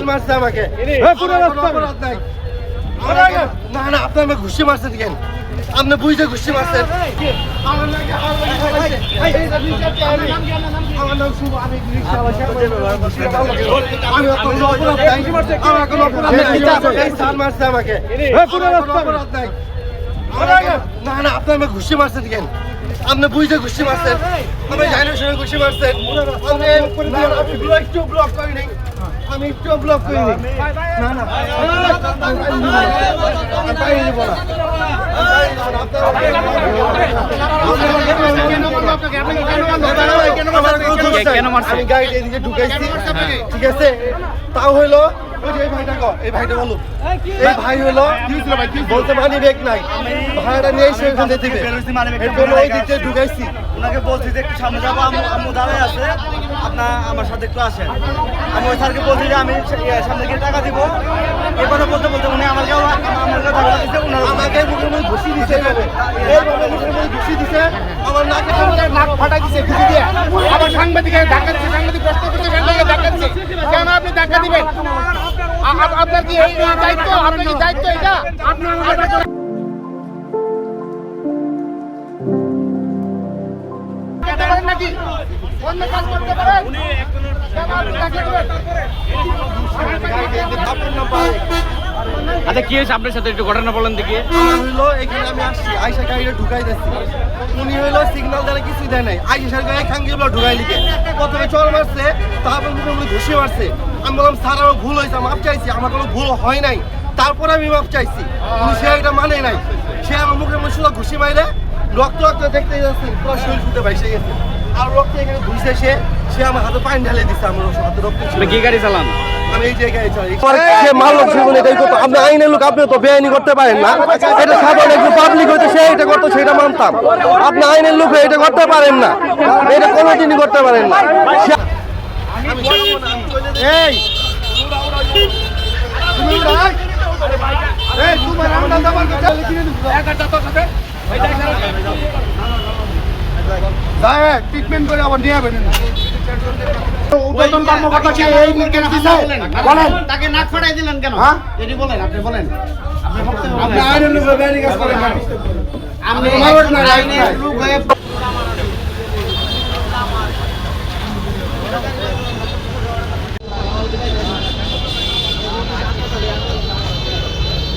মারছে আমাকে। অপরাধ নাই। না না, আপনি আমাকে ঘুষি মারছেন কেন? আপনি বুঝে ঘুষি মারছেন। আমার নাম শুভ, আমি রিক্সা চালাই। আমার কোনো অপরাধ নাই। স্যার মারছে আমাকে। অপরাধ নাই। না না, আপনি আমাকে ঘুষি মারছেন কেন? আপনি বুঝে ঘুষি মারছেন। আমি জানি শুনে ঘুষি মারছেন। আমি একটু ব্লক করিনি। আমি একটু ব্লক করিনি। না না, আমি গাড়ি এদিকে ঢুকাইছি, ঠিক আছে? তাও হইলো ওই যে এই ভাইটা বলো, এই ভাই হলো বলতে মানি ব্যাগ নাই, ভাড়াটা নিয়ে এসে ওখান থেকে ওই দিক থেকে ঢুকাইছি। ওনাকে বলছি যে একটু সামনে যাবো, আম্মু দাঁড়ায় আছে, আপনার আমার সাথে একটু আসেন। আমি ওই স্যারকে বলছি যে আমি সামনে গিয়ে টাকা দিব। এবারে বলতে বলতে উনি আমাকে টাকা দিচ্ছে, আমাকে মুখের মধ্যে ঘুষি দিছে, এইভাবে মুখের মধ্যে ঘুষি দিছে, আমার নাকে নাক ফাটা দিছে ঘুষি দিয়ে। আবার সাংবাদিকের ধাক্কা দিচ্ছে, সাংবাদিক প্রশ্ন করছে, ধাক্কা দিচ্ছে। কেন আপনি ধাক্কা দিবেন? আপনার কি এই দায়িত্ব? আপনার কি দায়িত্ব এটা? আপনার নাকি অন্য কাজ করতে পারেন? আচ্ছা কি হয়েছে আপনার সাথে একটু ঘটনা বলেন দেখি। হইলো এখানে আমি আসছি, আইসা গাড়িটা ঢুকাই দিচ্ছি। উনি হইলো সিগন্যাল দেয় কিছু দেয় নাই, আইসার গাড়ি খাঙ্গি বলে ঢুকাই লিখে প্রথমে চল মারছে, তারপর মুখে মুখে ঘুষি মারছে। আমি বললাম স্যার আমার ভুল হয়েছে, মাপ চাইছি, আমার কোনো ভুল হয় নাই। তারপরে আমি মাপ চাইছি, উনি সে এটা মানে নাই। সে আমার মুখের মধ্যে শুধু ঘুষি মাইরে রক্ত রক্ত দেখতে যাচ্ছে, পুরো শরীর ফুটে ভাইসে গেছে। আর রক্ত এখানে ঘুষে সে আমার হাতে পানি ঢালে দিচ্ছে, আমার হাতে রক্ত ছিল। কি গাড়ি চালান? আমি এই জায়গায় চাই। সে মারলো জীবনে এটাই করতো। আপনি আইনের লোক, আপনি তো বেআইনি করতে পারেন না। এটা সাধারণ একজন পাবলিক হইতো, সে এটা করতো, সেটা মানতাম। আপনি আইনের লোক এটা করতে পারেন না, এটা কোনোদিনই করতে পারেন না। এই ট্রিটমেন্ট করে আবার নিয়ে যাবেন। তাকে নাক ফাটাই দিলেন কেন? এটি বলেন, আপনি বলেন। আপনি আইনের লোক বেআইনি কাজ করেন না। আপনি আইনের লোক হয়ে